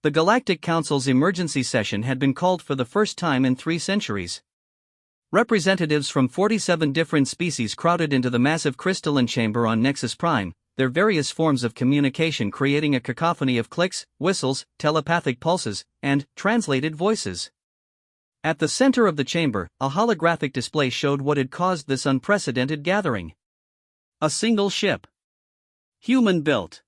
The Galactic Council's emergency session had been called for the first time in 3 centuries. Representatives from 47 different species crowded into the massive crystalline chamber on Nexus Prime, their various forms of communication creating a cacophony of clicks, whistles, telepathic pulses, and translated voices. At the center of the chamber, a holographic display showed what had caused this unprecedented gathering. A single ship. Human-built.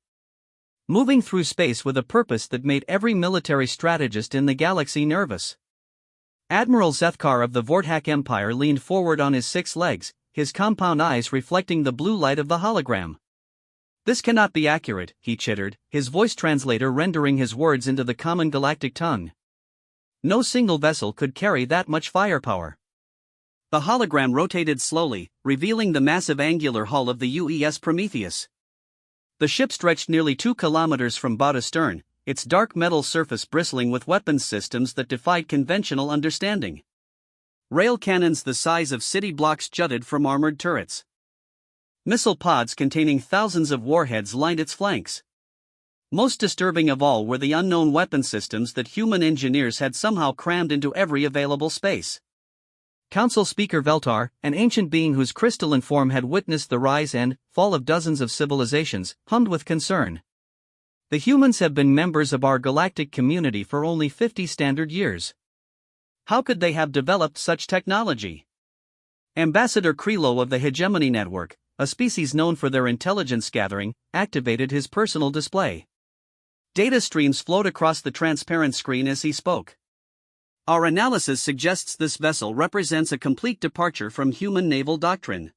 Moving through space with a purpose that made every military strategist in the galaxy nervous. Admiral Zethkar of the Vortak Empire leaned forward on his 6 legs, his compound eyes reflecting the blue light of the hologram. "This cannot be accurate," he chittered, his voice translator rendering his words into the common galactic tongue. "No single vessel could carry that much firepower." The hologram rotated slowly, revealing the massive angular hull of the UES Prometheus. The ship stretched nearly 2 kilometers from bow to stern, its dark metal surface bristling with weapons systems that defied conventional understanding. Rail cannons the size of city blocks jutted from armored turrets. Missile pods containing thousands of warheads lined its flanks. Most disturbing of all were the unknown weapon systems that human engineers had somehow crammed into every available space. Council Speaker Veltar, an ancient being whose crystalline form had witnessed the rise and fall of dozens of civilizations, hummed with concern. "The humans have been members of our galactic community for only 50 standard years. How could they have developed such technology?" Ambassador Krilo of the Hegemony Network, a species known for their intelligence gathering, activated his personal display. Data streams flowed across the transparent screen as he spoke. "Our analysis suggests this vessel represents a complete departure from human naval doctrine.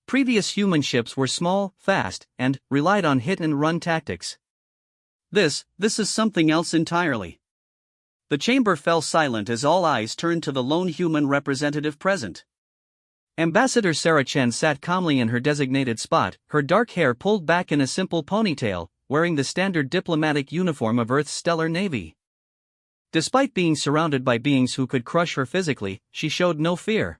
Previous human ships were small, fast, and relied on hit-and-run tactics. This is something else entirely." The chamber fell silent as all eyes turned to the lone human representative present. Ambassador Sarah Chen sat calmly in her designated spot, her dark hair pulled back in a simple ponytail, wearing the standard diplomatic uniform of Earth's stellar navy. Despite being surrounded by beings who could crush her physically, she showed no fear.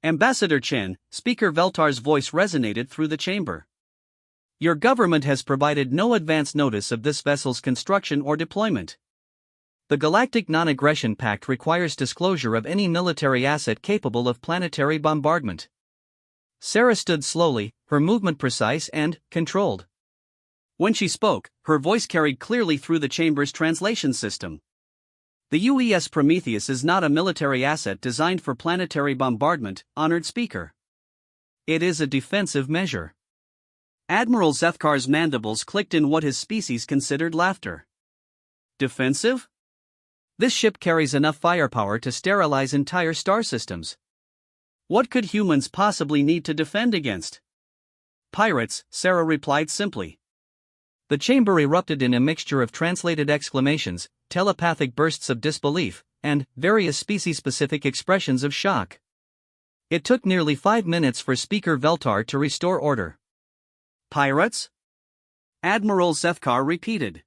"Ambassador Chen," Speaker Veltar's voice resonated through the chamber. "Your government has provided no advance notice of this vessel's construction or deployment. The Galactic Non-Aggression Pact requires disclosure of any military asset capable of planetary bombardment." Sarah stood slowly, her movement precise and controlled. When she spoke, her voice carried clearly through the chamber's translation system. "The UES Prometheus is not a military asset designed for planetary bombardment, honored speaker. It is a defensive measure." Admiral Zethkar's mandibles clicked in what his species considered laughter. "Defensive? This ship carries enough firepower to sterilize entire star systems. What could humans possibly need to defend against?" "Pirates," Sarah replied simply. The chamber erupted in a mixture of translated exclamations, telepathic bursts of disbelief, and various species-specific expressions of shock. It took nearly 5 minutes for Speaker Veltar to restore order. "Pirates?" Admiral Zethkar repeated.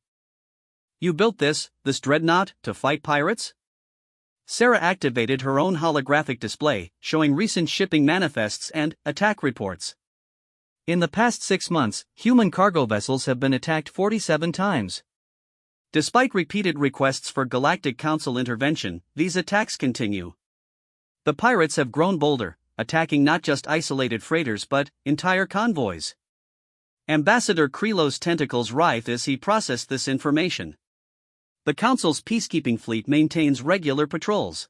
"You built this dreadnought, to fight pirates?" Sarah activated her own holographic display, showing recent shipping manifests and attack reports. "In the past 6 months, human cargo vessels have been attacked 47 times. Despite repeated requests for Galactic Council intervention, these attacks continue. The pirates have grown bolder, attacking not just isolated freighters but entire convoys." Ambassador Krilo's tentacles writhed as he processed this information. "The Council's peacekeeping fleet maintains regular patrols.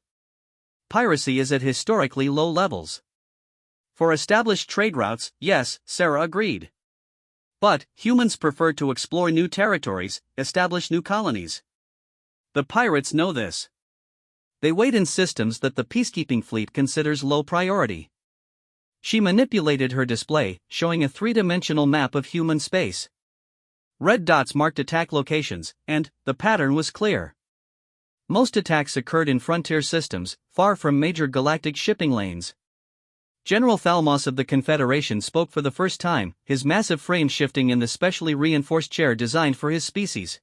Piracy is at historically low levels. For established trade routes, yes," Sarah agreed. "But humans prefer to explore new territories, establish new colonies. The pirates know this. They wait in systems that the peacekeeping fleet considers low priority." She manipulated her display, showing a 3-dimensional map of human space. Red dots marked attack locations, and the pattern was clear. Most attacks occurred in frontier systems, far from major galactic shipping lanes. General Thalmos of the Confederation spoke for the first time, his massive frame shifting in the specially reinforced chair designed for his species.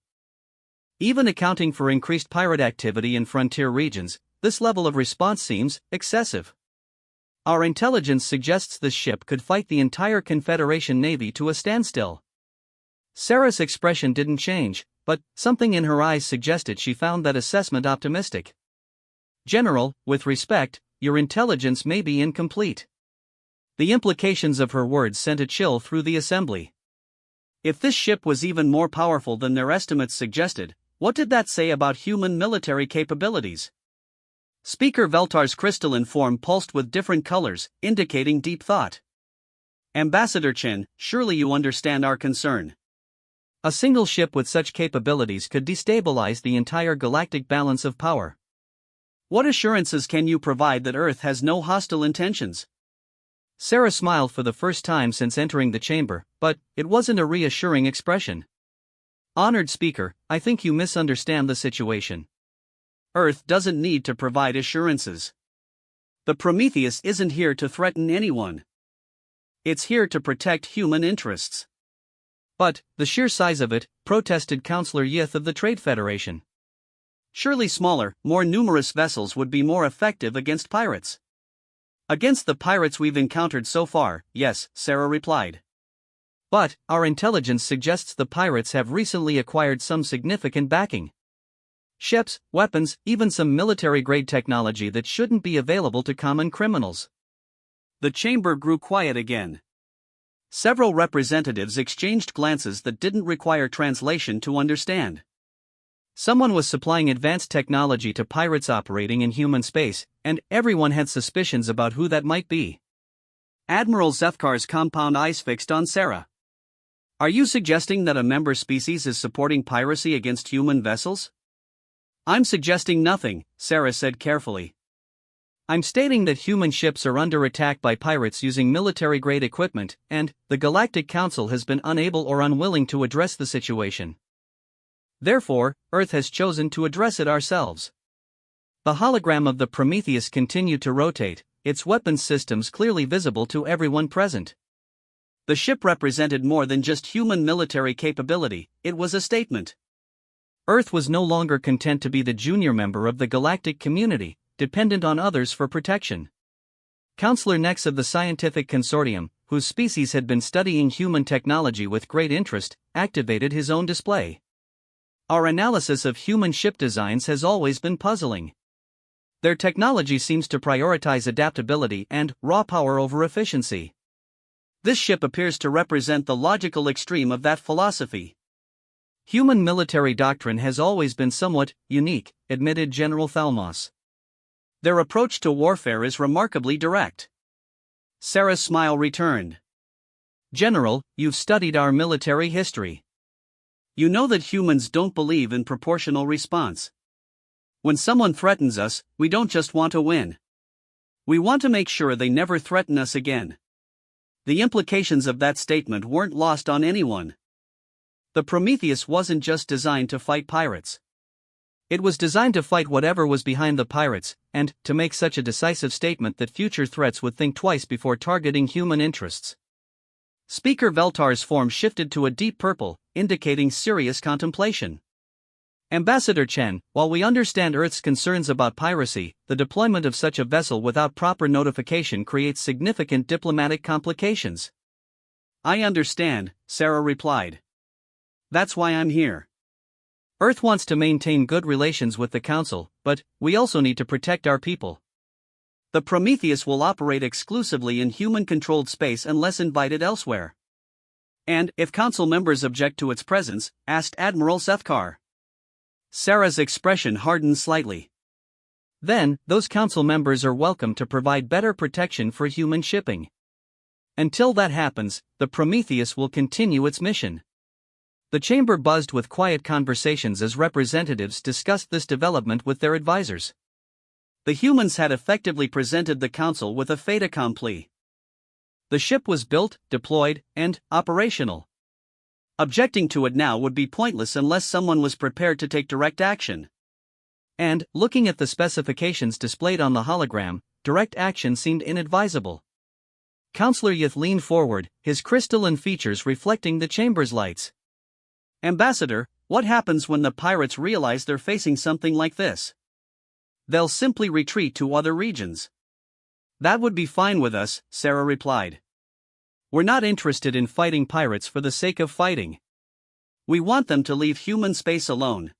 "Even accounting for increased pirate activity in frontier regions, this level of response seems excessive. Our intelligence suggests this ship could fight the entire Confederation Navy to a standstill." Sarah's expression didn't change, but something in her eyes suggested she found that assessment optimistic. "General, with respect, your intelligence may be incomplete." The implications of her words sent a chill through the assembly. If this ship was even more powerful than their estimates suggested, what did that say about human military capabilities? Speaker Veltar's crystalline form pulsed with different colors, indicating deep thought. "Ambassador Chen, surely you understand our concern. A single ship with such capabilities could destabilize the entire galactic balance of power. What assurances can you provide that Earth has no hostile intentions?" Sarah smiled for the first time since entering the chamber, but it wasn't a reassuring expression. "Honored Speaker, I think you misunderstand the situation. Earth doesn't need to provide assurances. The Prometheus isn't here to threaten anyone. It's here to protect human interests." "But, the sheer size of it," protested Councillor Yith of the Trade Federation. "Surely smaller, more numerous vessels would be more effective against pirates." "Against the pirates we've encountered so far, yes," Sarah replied. "But, our intelligence suggests the pirates have recently acquired some significant backing. Ships, weapons, even some military-grade technology that shouldn't be available to common criminals." The chamber grew quiet again. Several representatives exchanged glances that didn't require translation to understand. Someone was supplying advanced technology to pirates operating in human space, and everyone had suspicions about who that might be. Admiral Zefkar's compound eyes fixed on Sarah. "Are you suggesting that a member species is supporting piracy against human vessels?" "I'm suggesting nothing," Sarah said carefully. "I'm stating that human ships are under attack by pirates using military-grade equipment, and the Galactic Council has been unable or unwilling to address the situation. Therefore, Earth has chosen to address it ourselves." The hologram of the Prometheus continued to rotate, its weapons systems clearly visible to everyone present. The ship represented more than just human military capability, it was a statement. Earth was no longer content to be the junior member of the galactic community, dependent on others for protection. Councillor Nex of the Scientific Consortium, whose species had been studying human technology with great interest, activated his own display. "Our analysis of human ship designs has always been puzzling. Their technology seems to prioritize adaptability and raw power over efficiency. This ship appears to represent the logical extreme of that philosophy." "Human military doctrine has always been somewhat unique," admitted General Thalmos. "Their approach to warfare is remarkably direct." Sarah's smile returned. "General, you've studied our military history. You know that humans don't believe in proportional response. When someone threatens us, we don't just want to win. We want to make sure they never threaten us again." The implications of that statement weren't lost on anyone. The Prometheus wasn't just designed to fight pirates. It was designed to fight whatever was behind the pirates, and to make such a decisive statement that future threats would think twice before targeting human interests. Speaker Veltar's form shifted to a deep purple, indicating serious contemplation. "Ambassador Chen, while we understand Earth's concerns about piracy, the deployment of such a vessel without proper notification creates significant diplomatic complications." "I understand," Sarah replied. "That's why I'm here. Earth wants to maintain good relations with the Council, but we also need to protect our people. The Prometheus will operate exclusively in human-controlled space unless invited elsewhere. And, if Council members object to its presence," asked Admiral Zefkar. Sarah's expression hardened slightly. "Then, those Council members are welcome to provide better protection for human shipping. Until that happens, the Prometheus will continue its mission." The chamber buzzed with quiet conversations as representatives discussed this development with their advisors. The humans had effectively presented the Council with a fait accompli. The ship was built, deployed, and operational. Objecting to it now would be pointless unless someone was prepared to take direct action. And, looking at the specifications displayed on the hologram, direct action seemed inadvisable. Councillor Yith leaned forward, his crystalline features reflecting the chamber's lights. "Ambassador, what happens when the pirates realize they're facing something like this?" "They'll simply retreat to other regions." "That would be fine with us," Sarah replied. "We're not interested in fighting pirates for the sake of fighting. We want them to leave human space alone.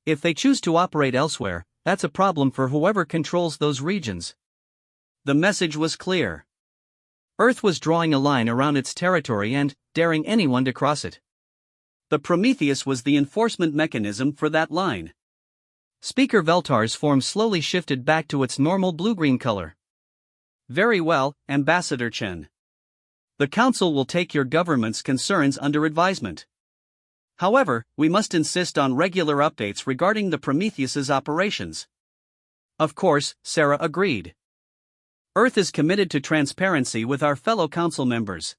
If they choose to operate elsewhere, that's a problem for whoever controls those regions. The message was clear. Earth was drawing a line around its territory and daring anyone to cross it. The Prometheus was the enforcement mechanism for that line. Speaker Veltar's form slowly shifted back to its normal blue-green color. Very well, Ambassador Chen. The Council will take your government's concerns under advisement. However, we must insist on regular updates regarding the Prometheus's operations. Of course, Sarah agreed. Earth is committed to transparency with our fellow council members.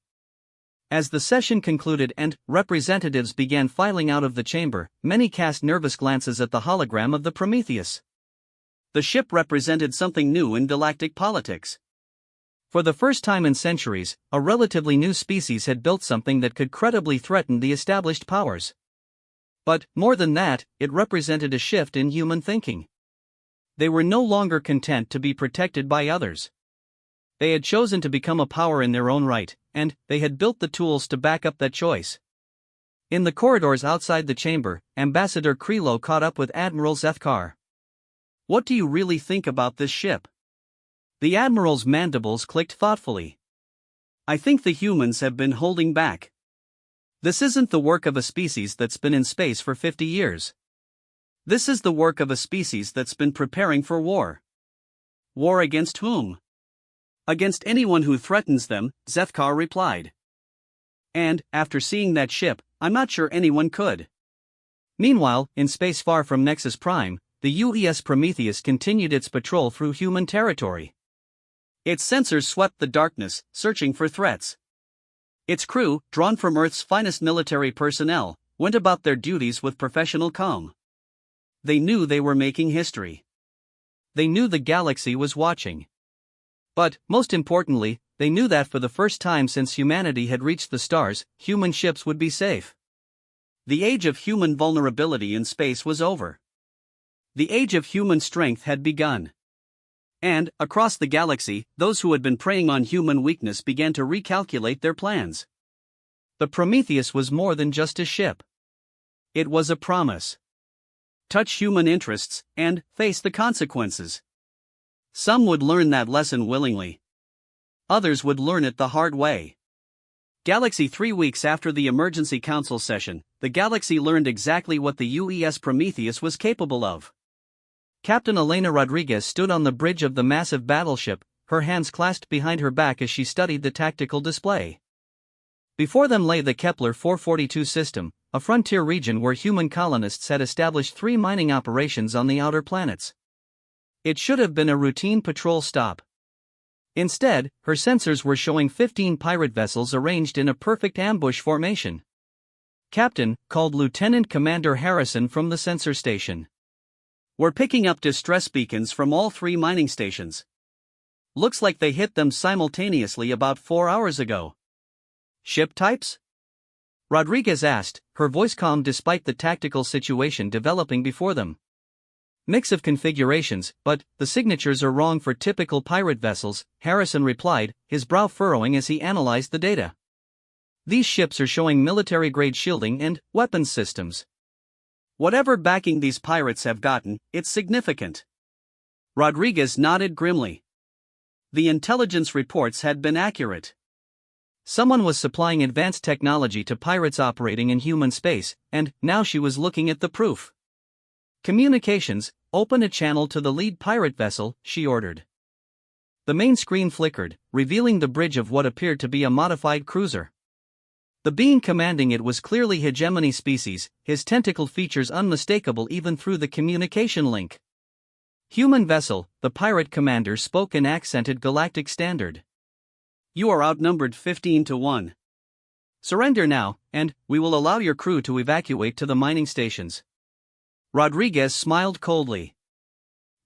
As the session concluded and representatives began filing out of the chamber, many cast nervous glances at the hologram of the Prometheus. The ship represented something new in galactic politics. For the first time in centuries, a relatively new species had built something that could credibly threaten the established powers. But, more than that, it represented a shift in human thinking. They were no longer content to be protected by others. They had chosen to become a power in their own right, and they had built the tools to back up that choice. In the corridors outside the chamber, Ambassador Krilo caught up with Admiral Zethkar. What do you really think about this ship? The Admiral's mandibles clicked thoughtfully. I think the humans have been holding back. This isn't the work of a species that's been in space for 50 years. This is the work of a species that's been preparing for war. War against whom? Against anyone who threatens them, Zethkar replied. And, after seeing that ship, I'm not sure anyone could. Meanwhile, in space far from Nexus Prime, the UES Prometheus continued its patrol through human territory. Its sensors swept the darkness, searching for threats. Its crew, drawn from Earth's finest military personnel, went about their duties with professional calm. They knew they were making history. They knew the galaxy was watching. But, most importantly, they knew that for the first time since humanity had reached the stars, human ships would be safe. The age of human vulnerability in space was over. The age of human strength had begun. And, across the galaxy, those who had been preying on human weakness began to recalculate their plans. The Prometheus was more than just a ship. It was a promise. Touch human interests, and face the consequences. Some would learn that lesson willingly. Others would learn it the hard way. Galaxy 3 weeks after the emergency council session, the galaxy learned exactly what the UES Prometheus was capable of. Captain Elena Rodriguez stood on the bridge of the massive battleship, her hands clasped behind her back as she studied the tactical display. Before them lay the Kepler 442 system, a frontier region where human colonists had established 3 mining operations on the outer planets. It should have been a routine patrol stop. Instead, her sensors were showing 15 pirate vessels arranged in a perfect ambush formation. Captain, called Lieutenant Commander Harrison from the sensor station. We're picking up distress beacons from all 3 mining stations. Looks like they hit them simultaneously about 4 hours ago. Ship types? Rodriguez asked, her voice calm despite the tactical situation developing before them. Mix of configurations, but the signatures are wrong for typical pirate vessels, Harrison replied, his brow furrowing as he analyzed the data. These ships are showing military-grade shielding and weapons systems. Whatever backing these pirates have gotten, it's significant. Rodriguez nodded grimly. The intelligence reports had been accurate. Someone was supplying advanced technology to pirates operating in human space, and now she was looking at the proof. Communications, open a channel to the lead pirate vessel, she ordered. The main screen flickered, revealing the bridge of what appeared to be a modified cruiser. The being commanding it was clearly hegemony species, his tentacled features unmistakable even through the communication link. Human vessel, the pirate commander spoke in accented galactic standard. You are outnumbered 15 to 1. Surrender now, and we will allow your crew to evacuate to the mining stations. Rodriguez smiled coldly.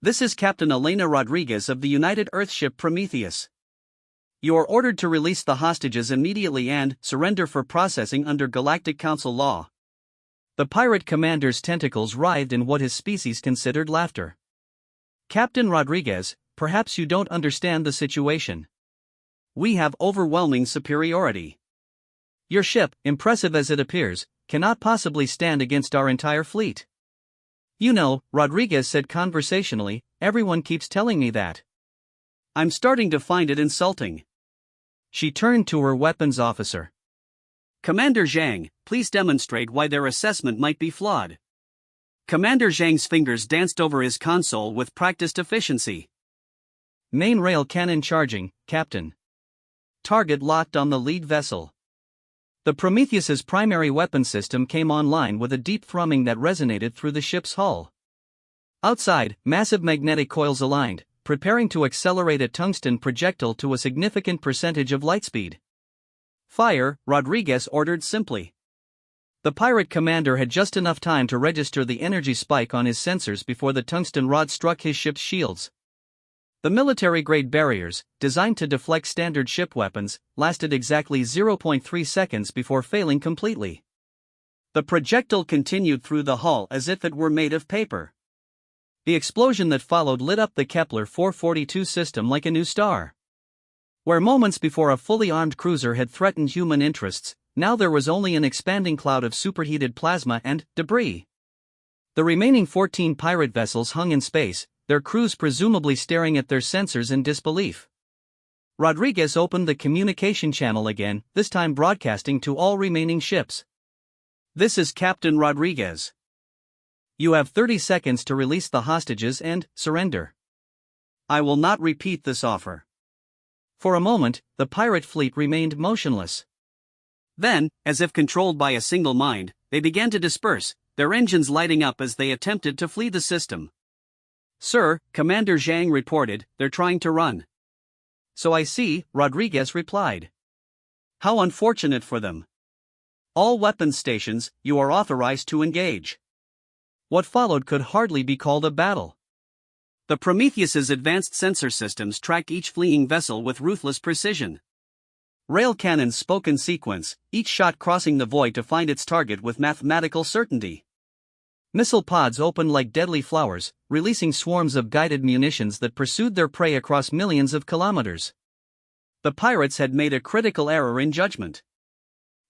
This is Captain Elena Rodriguez of the United Earthship Prometheus. You are ordered to release the hostages immediately and surrender for processing under Galactic Council law. The pirate commander's tentacles writhed in what his species considered laughter. Captain Rodriguez, perhaps you don't understand the situation. We have overwhelming superiority. Your ship, impressive as it appears, cannot possibly stand against our entire fleet. You know, Rodriguez said conversationally, everyone keeps telling me that. I'm starting to find it insulting. She turned to her weapons officer. Commander Zhang, please demonstrate why their assessment might be flawed. Commander Zhang's fingers danced over his console with practiced efficiency. Main rail cannon charging, Captain. Target locked on the lead vessel. The Prometheus's primary weapon system came online with a deep thrumming that resonated through the ship's hull. Outside, massive magnetic coils aligned, preparing to accelerate a tungsten projectile to a significant percentage of light speed. Fire, Rodriguez ordered simply. The pirate commander had just enough time to register the energy spike on his sensors before the tungsten rod struck his ship's shields. The military-grade barriers, designed to deflect standard ship weapons, lasted exactly 0.3 seconds before failing completely. The projectile continued through the hull as if it were made of paper. The explosion that followed lit up the Kepler 442 system like a new star. Where moments before a fully armed cruiser had threatened human interests, now there was only an expanding cloud of superheated plasma and debris. The remaining 14 pirate vessels hung in space, their crews presumably staring at their sensors in disbelief. Rodriguez opened the communication channel again, this time broadcasting to all remaining ships. This is Captain Rodriguez. You have 30 seconds to release the hostages and surrender. I will not repeat this offer. For a moment, the pirate fleet remained motionless. Then, as if controlled by a single mind, they began to disperse, their engines lighting up as they attempted to flee the system. Sir, Commander Zhang reported, they're trying to run. So I see, Rodriguez replied. How unfortunate for them. All weapons stations, you are authorized to engage. What followed could hardly be called a battle. The Prometheus's advanced sensor systems tracked each fleeing vessel with ruthless precision. Rail cannons spoke in sequence, each shot crossing the void to find its target with mathematical certainty. Missile pods opened like deadly flowers, releasing swarms of guided munitions that pursued their prey across millions of kilometers. The pirates had made a critical error in judgment.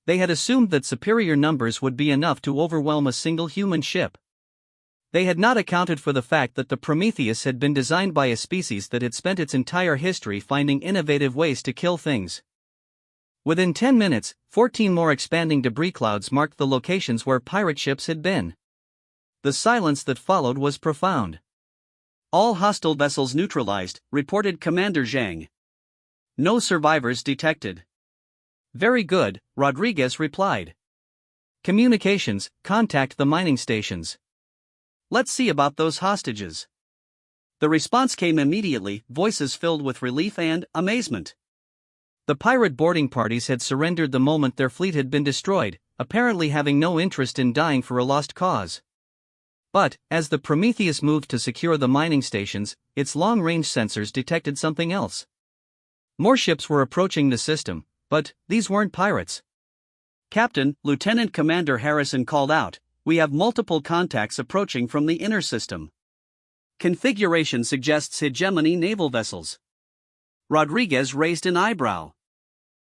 They had assumed that superior numbers would be enough to overwhelm a single human ship. They had not accounted for the fact that the Prometheus had been designed by a species that had spent its entire history finding innovative ways to kill things. Within 10 minutes, 14 more expanding debris clouds marked the locations where pirate ships had been. The silence that followed was profound. All hostile vessels neutralized, reported Commander Zhang. No survivors detected. Very good, Rodriguez replied. Communications, contact the mining stations. Let's see about those hostages. The response came immediately, voices filled with relief and amazement. The pirate boarding parties had surrendered the moment their fleet had been destroyed, apparently having no interest in dying for a lost cause. But, as the Prometheus moved to secure the mining stations, its long-range sensors detected something else. More ships were approaching the system, but these weren't pirates. Captain, Lieutenant Commander Harrison called out, we have multiple contacts approaching from the inner system. Configuration suggests hegemony naval vessels. Rodriguez raised an eyebrow.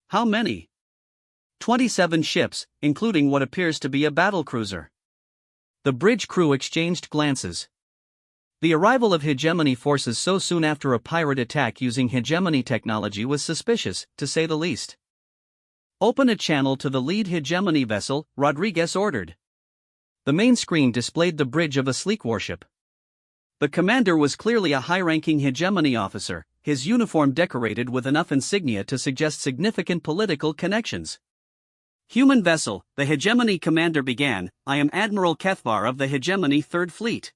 How many? 27 ships, including what appears to be a battlecruiser. The bridge crew exchanged glances. The arrival of hegemony forces so soon after a pirate attack using hegemony technology was suspicious, to say the least. Open a channel to the lead hegemony vessel, Rodriguez ordered. The main screen displayed the bridge of a sleek warship. The commander was clearly a high-ranking hegemony officer, his uniform decorated with enough insignia to suggest significant political connections. Human vessel, the hegemony commander began, I am Admiral Kethvar of the hegemony Third Fleet.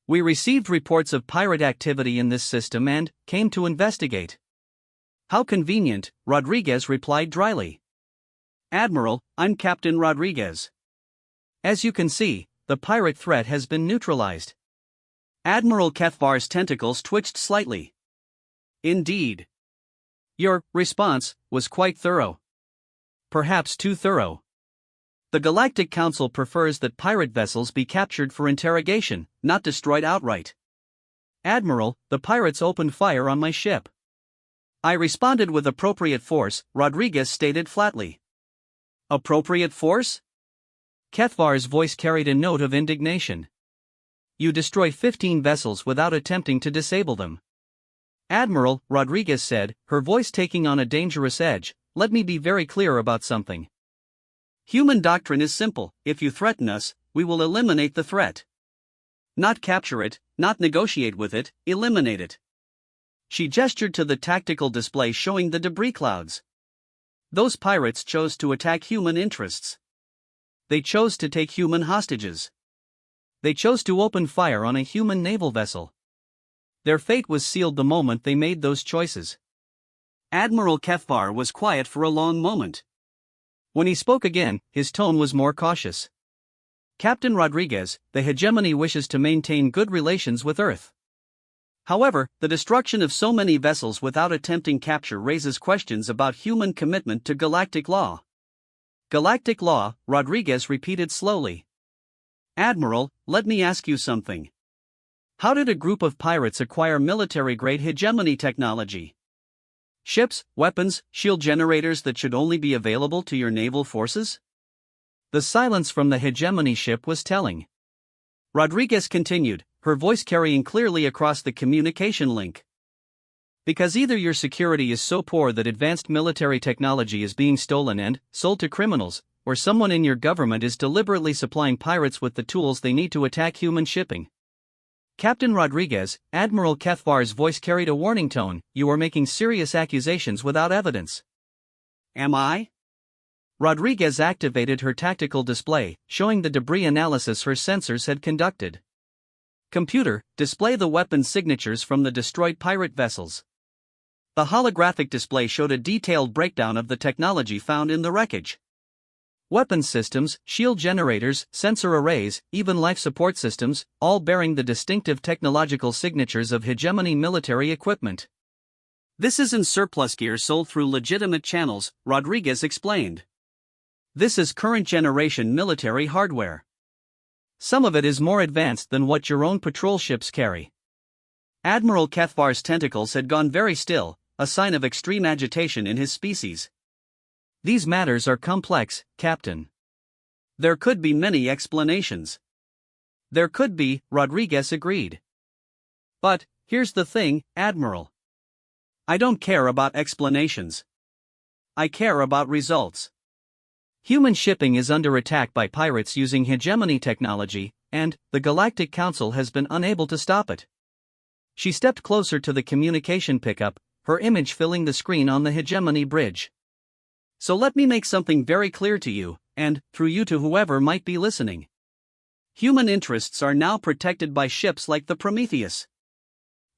We received reports of pirate activity in this system and came to investigate. How convenient, Rodriguez replied dryly. Admiral, I'm Captain Rodriguez. As you can see, the pirate threat has been neutralized. Admiral Kethvar's tentacles twitched slightly. Indeed. Your response was quite thorough. Perhaps too thorough. The Galactic Council prefers that pirate vessels be captured for interrogation, not destroyed outright. Admiral, the pirates opened fire on my ship. I responded with appropriate force, Rodriguez stated flatly. Appropriate force? Kethvar's voice carried a note of indignation. You destroy 15 vessels without attempting to disable them. Admiral, Rodriguez said, her voice taking on a dangerous edge, let me be very clear about something. Human doctrine is simple: if you threaten us, we will eliminate the threat. Not capture it, not negotiate with it, eliminate it. She gestured to the tactical display showing the debris clouds. Those pirates chose to attack human interests. They chose to take human hostages. They chose to open fire on a human naval vessel. Their fate was sealed the moment they made those choices. Admiral Kethvar was quiet for a long moment. When he spoke again, his tone was more cautious. Captain Rodriguez, the hegemony wishes to maintain good relations with Earth. However, the destruction of so many vessels without attempting capture raises questions about human commitment to galactic law. Galactic law, Rodriguez repeated slowly. Admiral, let me ask you something. How did a group of pirates acquire military-grade hegemony technology? Ships, weapons, shield generators that should only be available to your naval forces? The silence from the hegemony ship was telling. Rodriguez continued, her voice carrying clearly across the communication link. Because either your security is so poor that advanced military technology is being stolen and sold to criminals, or someone in your government is deliberately supplying pirates with the tools they need to attack human shipping. Captain Rodriguez, Admiral Kethvar's voice carried a warning tone, you are making serious accusations without evidence. Am I? Rodriguez activated her tactical display, showing the debris analysis her sensors had conducted. Computer, display the weapon signatures from the destroyed pirate vessels. The holographic display showed a detailed breakdown of the technology found in the wreckage. Weapon systems, shield generators, sensor arrays, even life support systems, all bearing the distinctive technological signatures of hegemony military equipment. This isn't surplus gear sold through legitimate channels, Rodriguez explained. This is current generation military hardware. Some of it is more advanced than what your own patrol ships carry. Admiral Kethvar's tentacles had gone very still, a sign of extreme agitation in his species. These matters are complex, Captain. There could be many explanations. There could be, Rodriguez agreed. But, here's the thing, Admiral. I don't care about explanations. I care about results. Human shipping is under attack by pirates using hegemony technology, and the Galactic Council has been unable to stop it. She stepped closer to the communication pickup, her image filling the screen on the hegemony bridge. So let me make something very clear to you, and, through you to whoever might be listening. Human interests are now protected by ships like the Prometheus.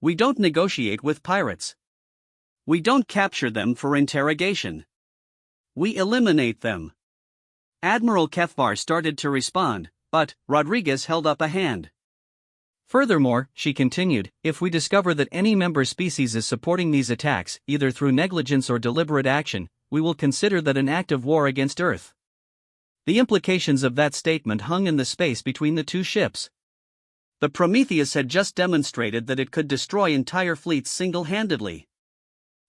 We don't negotiate with pirates. We don't capture them for interrogation. We eliminate them. Admiral Kethvar started to respond, but Rodriguez held up a hand. Furthermore, she continued, if we discover that any member species is supporting these attacks, either through negligence or deliberate action, we will consider that an act of war against Earth. The implications of that statement hung in the space between the two ships. The Prometheus had just demonstrated that it could destroy entire fleets single-handedly.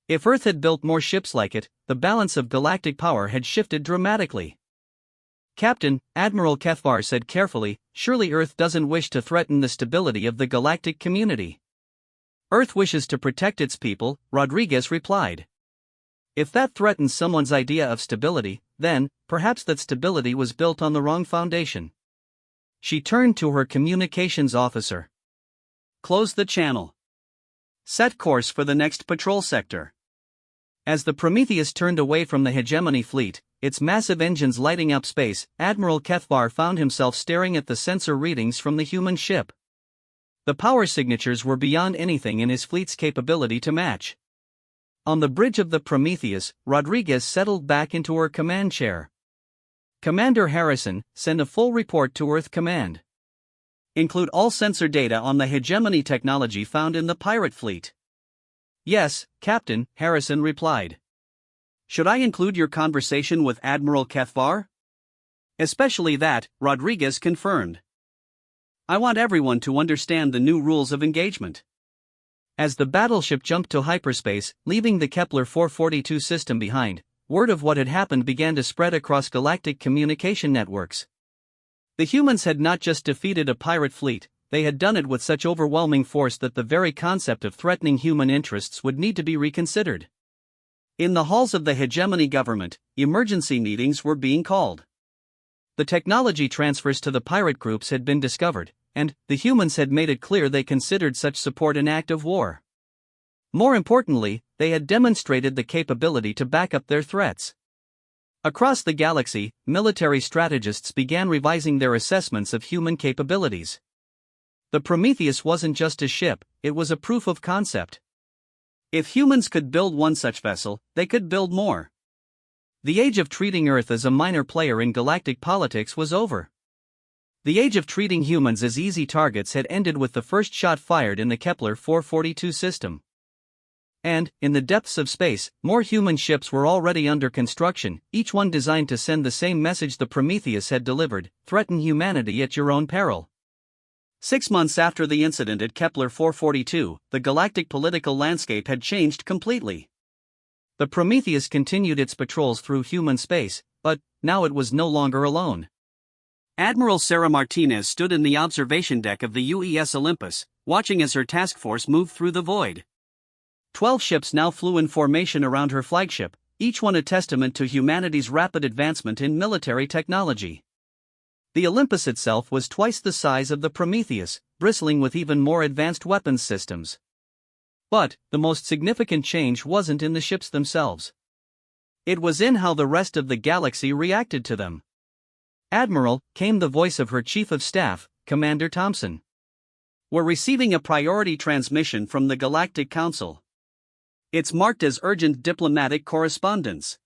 If Earth had built more ships like it, the balance of galactic power had shifted dramatically. Captain, Admiral Kethvar said carefully, surely Earth doesn't wish to threaten the stability of the galactic community. Earth wishes to protect its people, Rodriguez replied. If that threatens someone's idea of stability, then, perhaps that stability was built on the wrong foundation. She turned to her communications officer. Close the channel. Set course for the next patrol sector. As the Prometheus turned away from the hegemony fleet, its massive engines lighting up space, Admiral Kethvar found himself staring at the sensor readings from the human ship. The power signatures were beyond anything in his fleet's capability to match. On the bridge of the Prometheus, Rodriguez settled back into her command chair. Commander Harrison, send a full report to Earth Command. Include all sensor data on the hegemony technology found in the pirate fleet. Yes, Captain, Harrison replied. Should I include your conversation with Admiral Kethvar? Especially that, Rodriguez confirmed. I want everyone to understand the new rules of engagement. As the battleship jumped to hyperspace, leaving the Kepler 442 system behind, word of what had happened began to spread across galactic communication networks. The humans had not just defeated a pirate fleet, they had done it with such overwhelming force that the very concept of threatening human interests would need to be reconsidered. In the halls of the hegemony government, emergency meetings were being called. The technology transfers to the pirate groups had been discovered, and the humans had made it clear they considered such support an act of war. More importantly, they had demonstrated the capability to back up their threats. Across the galaxy, military strategists began revising their assessments of human capabilities. The Prometheus wasn't just a ship, it was a proof of concept. If humans could build one such vessel, they could build more. The age of treating Earth as a minor player in galactic politics was over. The age of treating humans as easy targets had ended with the first shot fired in the Kepler 442 system. And, in the depths of space, more human ships were already under construction, each one designed to send the same message the Prometheus had delivered: threaten humanity at your own peril. 6 months after the incident at Kepler 442, the galactic political landscape had changed completely. The Prometheus continued its patrols through human space, but now it was no longer alone. Admiral Sarah Martinez stood in the observation deck of the UES Olympus, watching as her task force moved through the void. 12 ships now flew in formation around her flagship, each one a testament to humanity's rapid advancement in military technology. The Olympus itself was twice the size of the Prometheus, bristling with even more advanced weapons systems. But the most significant change wasn't in the ships themselves. It was in how the rest of the galaxy reacted to them. "Admiral," came the voice of her chief of staff, Commander Thompson. "We're receiving a priority transmission from the Galactic Council. It's marked as urgent diplomatic correspondence."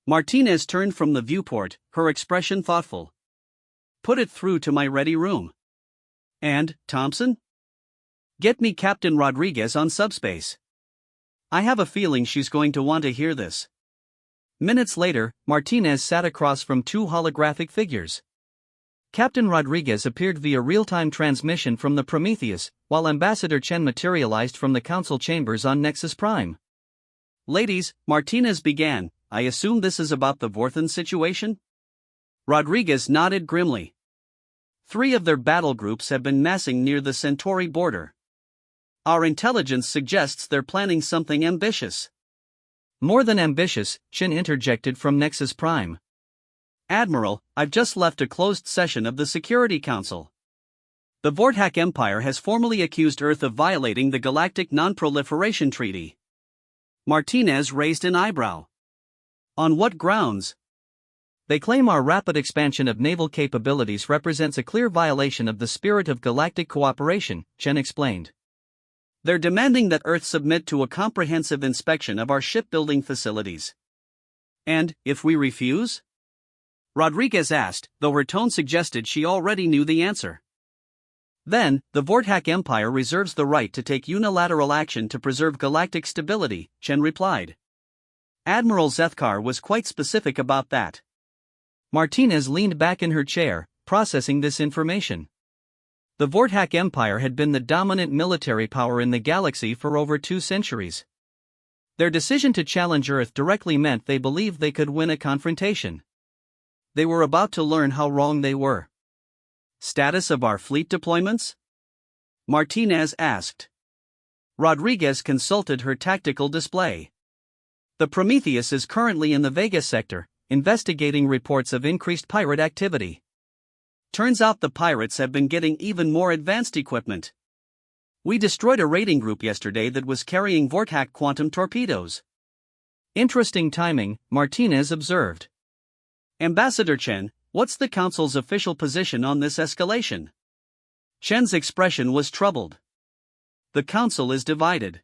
Martinez turned from the viewport, her expression thoughtful. "Put it through to my ready room." "And, Thompson? Get me Captain Rodriguez on subspace. I have a feeling she's going to want to hear this." Minutes later, Martinez sat across from two holographic figures. Captain Rodriguez appeared via real-time transmission from the Prometheus, while Ambassador Chen materialized from the council chambers on Nexus Prime. "Ladies," Martinez began, "I assume this is about the Vorthan situation?" Rodriguez nodded grimly. 3 of their battle groups have been massing near the Centauri border. Our intelligence suggests they're planning something ambitious. "More than ambitious," Chen interjected from Nexus Prime. "Admiral, I've just left a closed session of the Security Council. The Vortak Empire has formally accused Earth of violating the Galactic Non-Proliferation Treaty." Martinez raised an eyebrow. "On what grounds?" "They claim our rapid expansion of naval capabilities represents a clear violation of the spirit of galactic cooperation," Chen explained. "They're demanding that Earth submit to a comprehensive inspection of our shipbuilding facilities." "And, if we refuse?" Rodriguez asked, though her tone suggested she already knew the answer. "Then, the Vortak Empire reserves the right to take unilateral action to preserve galactic stability," Chen replied. Admiral Zethkar was quite specific about that. Martinez leaned back in her chair, processing this information. The Vortak Empire had been the dominant military power in the galaxy for over 2 centuries. Their decision to challenge Earth directly meant they believed they could win a confrontation. They were about to learn how wrong they were. "Status of our fleet deployments?" Martinez asked. Rodriguez consulted her tactical display. "The Prometheus is currently in the Vega sector, investigating reports of increased pirate activity. Turns out the pirates have been getting even more advanced equipment. We destroyed a raiding group yesterday that was carrying Vortak quantum torpedoes." "Interesting timing," Martinez observed. "Ambassador Chen, what's the Council's official position on this escalation?" Chen's expression was troubled. "The Council is divided.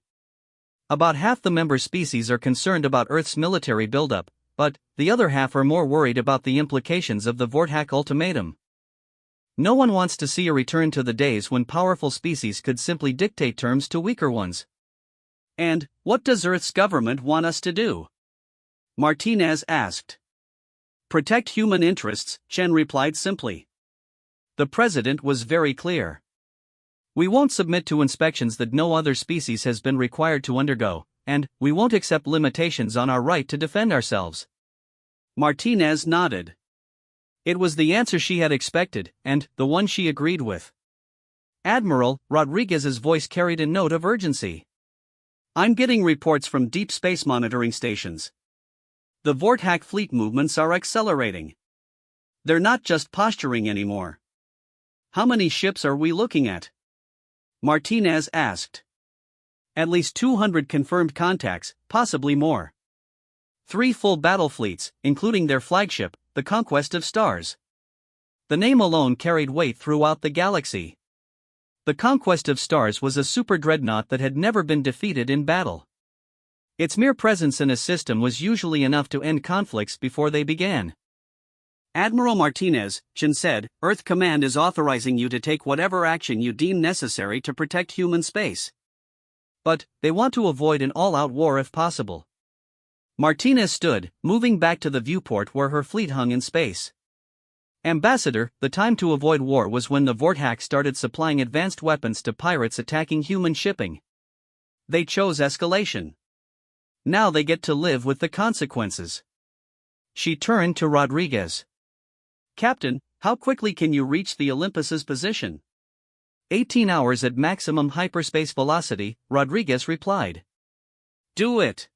About half the member species are concerned about Earth's military buildup, but the other half are more worried about the implications of the Vortak ultimatum. No one wants to see a return to the days when powerful species could simply dictate terms to weaker ones." "And what does Earth's government want us to do?" Martinez asked. "Protect human interests," Chen replied simply. The president was very clear. "We won't submit to inspections that no other species has been required to undergo, and we won't accept limitations on our right to defend ourselves." Martinez nodded. It was the answer she had expected, and the one she agreed with. Admiral Rodriguez's voice carried a note of urgency. I'm getting reports from deep space monitoring stations. The Vortak fleet movements are accelerating. They're not just posturing anymore. How many ships are we looking at? Martinez asked. At least 200 confirmed contacts, possibly more. 3 full battle fleets, including their flagship, the Conquest of Stars. The name alone carried weight throughout the galaxy. The Conquest of Stars was a super dreadnought that had never been defeated in battle. Its mere presence in a system was usually enough to end conflicts before they began. Admiral Martinez, Chen said, Earth Command is authorizing you to take whatever action you deem necessary to protect human space. But they want to avoid an all-out war if possible. Martinez stood, moving back to the viewport where her fleet hung in space. Ambassador, the time to avoid war was when the Vortak started supplying advanced weapons to pirates attacking human shipping. They chose escalation. Now they get to live with the consequences. She turned to Rodriguez. Captain, how quickly can you reach the Olympus's position? 18 hours at maximum hyperspace velocity, Rodriguez replied. Do it.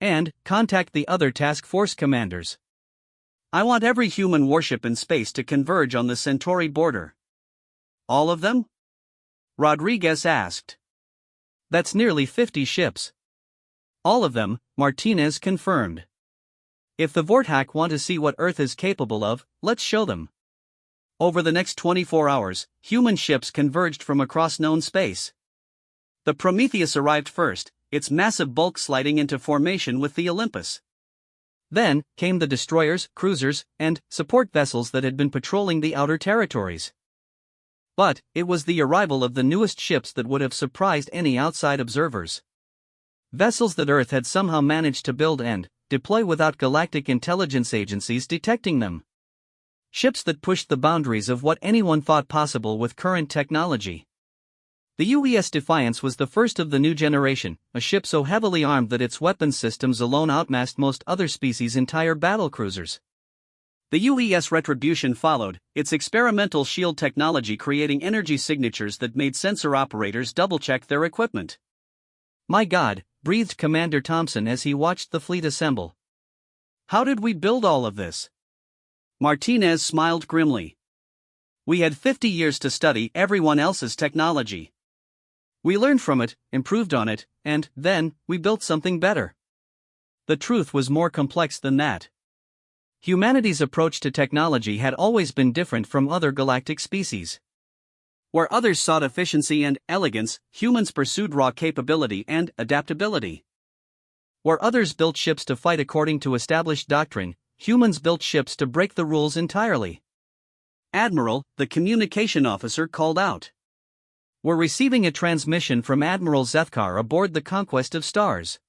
And contact the other task force commanders. I want every human warship in space to converge on the Centauri border. All of them? Rodriguez asked. That's nearly 50 ships. All of them, Martinez confirmed. If the Vortak want to see what Earth is capable of, let's show them. Over the next 24 hours, human ships converged from across known space. The Prometheus arrived first, its massive bulk sliding into formation with the Olympus. Then came the destroyers, cruisers, and support vessels that had been patrolling the outer territories. But it was the arrival of the newest ships that would have surprised any outside observers. Vessels that Earth had somehow managed to build and deploy without galactic intelligence agencies detecting them. Ships that pushed the boundaries of what anyone thought possible with current technology. The UES Defiance was the first of the new generation, a ship so heavily armed that its weapons systems alone outmassed most other species' entire battlecruisers. The UES Retribution followed, its experimental shield technology creating energy signatures that made sensor operators double-check their equipment. My God, breathed Commander Thompson as he watched the fleet assemble. How did we build all of this? Martinez smiled grimly. We had 50 years to study everyone else's technology. We learned from it, improved on it, and then we built something better. The truth was more complex than that. Humanity's approach to technology had always been different from other galactic species. Where others sought efficiency and elegance, humans pursued raw capability and adaptability. Where others built ships to fight according to established doctrine, humans built ships to break the rules entirely. Admiral, the communication officer called out. We're receiving a transmission from Admiral Zethkar aboard the Conquest of Stars.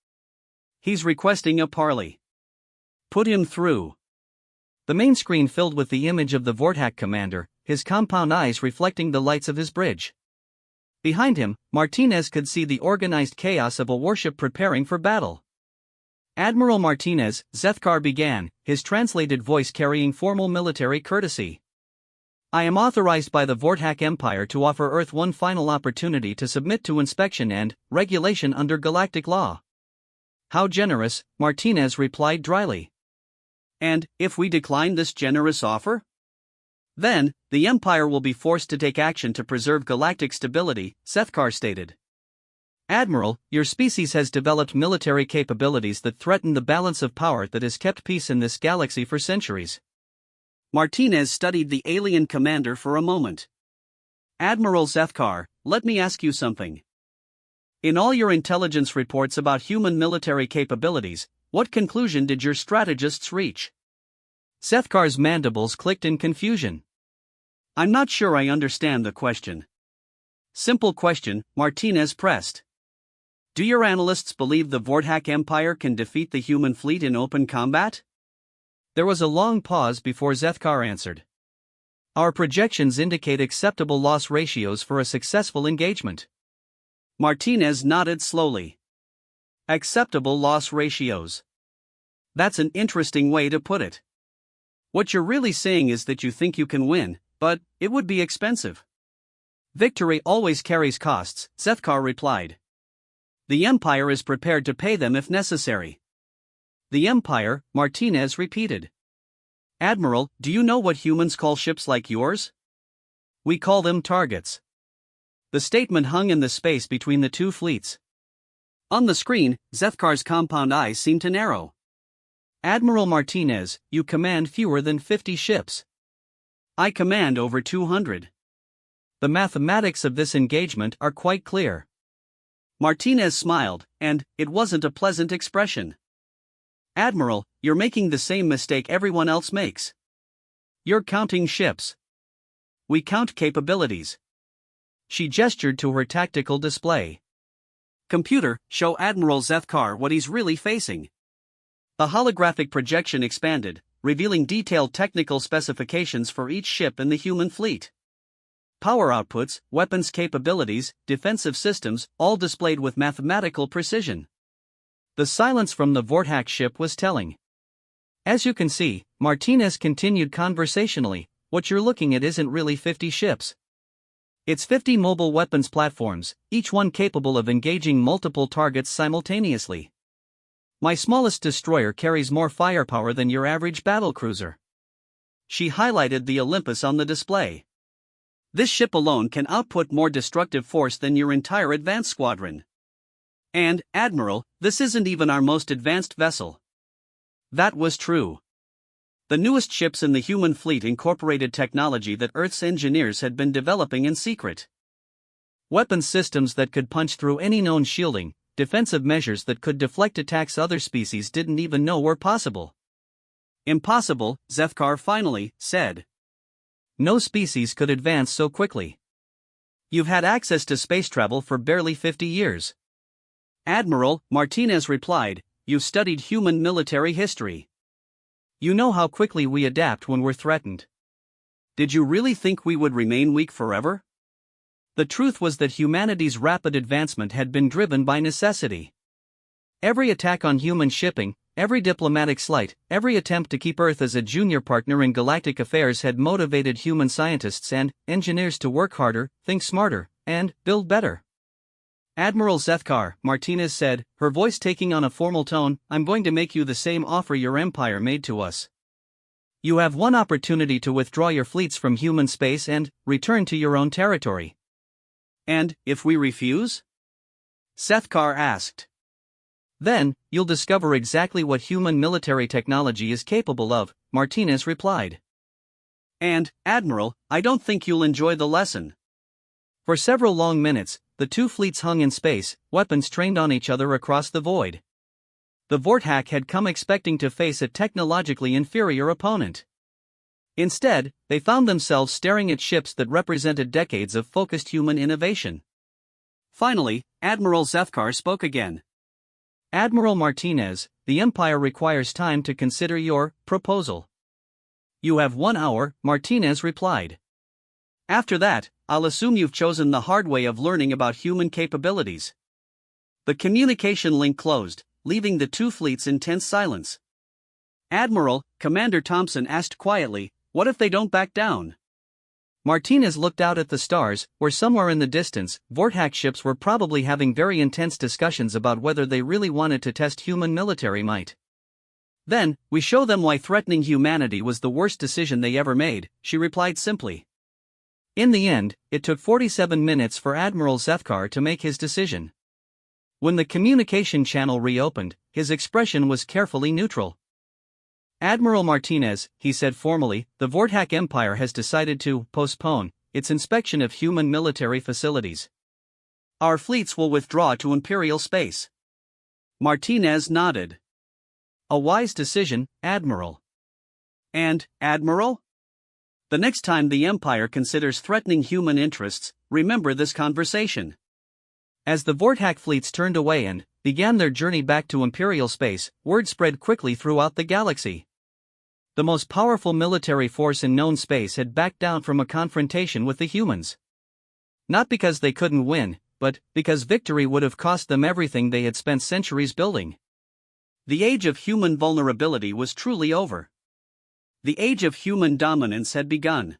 He's requesting a parley. Put him through. The main screen filled with the image of the Vortak commander, his compound eyes reflecting the lights of his bridge. Behind him, Martinez could see the organized chaos of a warship preparing for battle. Admiral Martinez, Zethkar began, his translated voice carrying formal military courtesy. I am authorized by the Vortak Empire to offer Earth one final opportunity to submit to inspection and regulation under galactic law. How generous, Martinez replied dryly. And if we decline this generous offer? Then, the Empire will be forced to take action to preserve galactic stability, Zethkar stated. Admiral, your species has developed military capabilities that threaten the balance of power that has kept peace in this galaxy for centuries. Martinez studied the alien commander for a moment. Admiral Zethkar, let me ask you something. In all your intelligence reports about human military capabilities, what conclusion did your strategists reach? Zethkar's mandibles clicked in confusion. I'm not sure I understand the question. Simple question, Martinez pressed. Do your analysts believe the Vortak Empire can defeat the human fleet in open combat? There was a long pause before Zethkar answered. Our projections indicate acceptable loss ratios for a successful engagement. Martinez nodded slowly. Acceptable loss ratios. That's an interesting way to put it. What you're really saying is that you think you can win, but it would be expensive. Victory always carries costs, Zethkar replied. The Empire is prepared to pay them if necessary. The Empire, Martinez repeated. Admiral, do you know what humans call ships like yours? We call them targets. The statement hung in the space between the two fleets. On the screen, Zethkar's compound eyes seemed to narrow. Admiral Martinez, you command fewer than 50 ships. I command over 200. The mathematics of this engagement are quite clear. Martinez smiled, and it wasn't a pleasant expression. Admiral, you're making the same mistake everyone else makes. You're counting ships. We count capabilities. She gestured to her tactical display. Computer, show Admiral Zethkar what he's really facing. The holographic projection expanded, revealing detailed technical specifications for each ship in the human fleet. Power outputs, weapons capabilities, defensive systems, all displayed with mathematical precision. The silence from the Vortak ship was telling. As you can see, Martinez continued conversationally, what you're looking at isn't really 50 ships. It's 50 mobile weapons platforms, each one capable of engaging multiple targets simultaneously. My smallest destroyer carries more firepower than your average battlecruiser. She highlighted the Olympus on the display. This ship alone can output more destructive force than your entire advanced squadron. And, Admiral, this isn't even our most advanced vessel. That was true. The newest ships in the human fleet incorporated technology that Earth's engineers had been developing in secret. Weapons systems that could punch through any known shielding, defensive measures that could deflect attacks other species didn't even know were possible. Impossible, Zethkar finally said. No species could advance so quickly. You've had access to space travel for barely 50 years. Admiral, Martinez replied, you've studied human military history. You know how quickly we adapt when we're threatened. Did you really think we would remain weak forever? The truth was that humanity's rapid advancement had been driven by necessity. Every attack on human shipping, every diplomatic slight, every attempt to keep Earth as a junior partner in galactic affairs had motivated human scientists and engineers to work harder, think smarter, and build better. Admiral Zethkar, Martinez said, her voice taking on a formal tone, I'm going to make you the same offer your empire made to us. You have one opportunity to withdraw your fleets from human space and return to your own territory. And, if we refuse? Zethkar asked. Then, you'll discover exactly what human military technology is capable of, Martinez replied. And, Admiral, I don't think you'll enjoy the lesson. For several long minutes, the two fleets hung in space, weapons trained on each other across the void. The Vortak had come expecting to face a technologically inferior opponent. Instead, they found themselves staring at ships that represented decades of focused human innovation. Finally, Admiral Zethkar spoke again. Admiral Martinez, the Empire requires time to consider your proposal. You have 1 hour, Martinez replied. After that, I'll assume you've chosen the hard way of learning about human capabilities. The communication link closed, leaving the two fleets in tense silence. Admiral, Commander Thompson asked quietly, what if they don't back down? Martinez looked out at the stars, where somewhere in the distance, Vortak ships were probably having very intense discussions about whether they really wanted to test human military might. Then, we show them why threatening humanity was the worst decision they ever made, she replied simply. In the end, it took 47 minutes for Admiral Zethkar to make his decision. When the communication channel reopened, his expression was carefully neutral. Admiral Martinez, he said formally, the Vortak Empire has decided to postpone its inspection of human military facilities. Our fleets will withdraw to Imperial space. Martinez nodded. A wise decision, Admiral. And, Admiral? The next time the Empire considers threatening human interests, remember this conversation. As the Vortak fleets turned away and began their journey back to Imperial space, word spread quickly throughout the galaxy. The most powerful military force in known space had backed down from a confrontation with the humans. Not because they couldn't win, but because victory would have cost them everything they had spent centuries building. The age of human vulnerability was truly over. The age of human dominance had begun.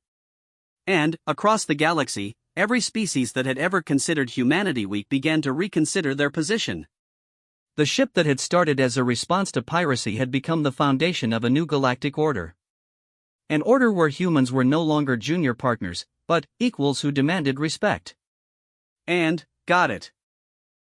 And, across the galaxy, every species that had ever considered humanity weak began to reconsider their position. The ship that had started as a response to piracy had become the foundation of a new galactic order. An order where humans were no longer junior partners, but equals who demanded respect. And, got it.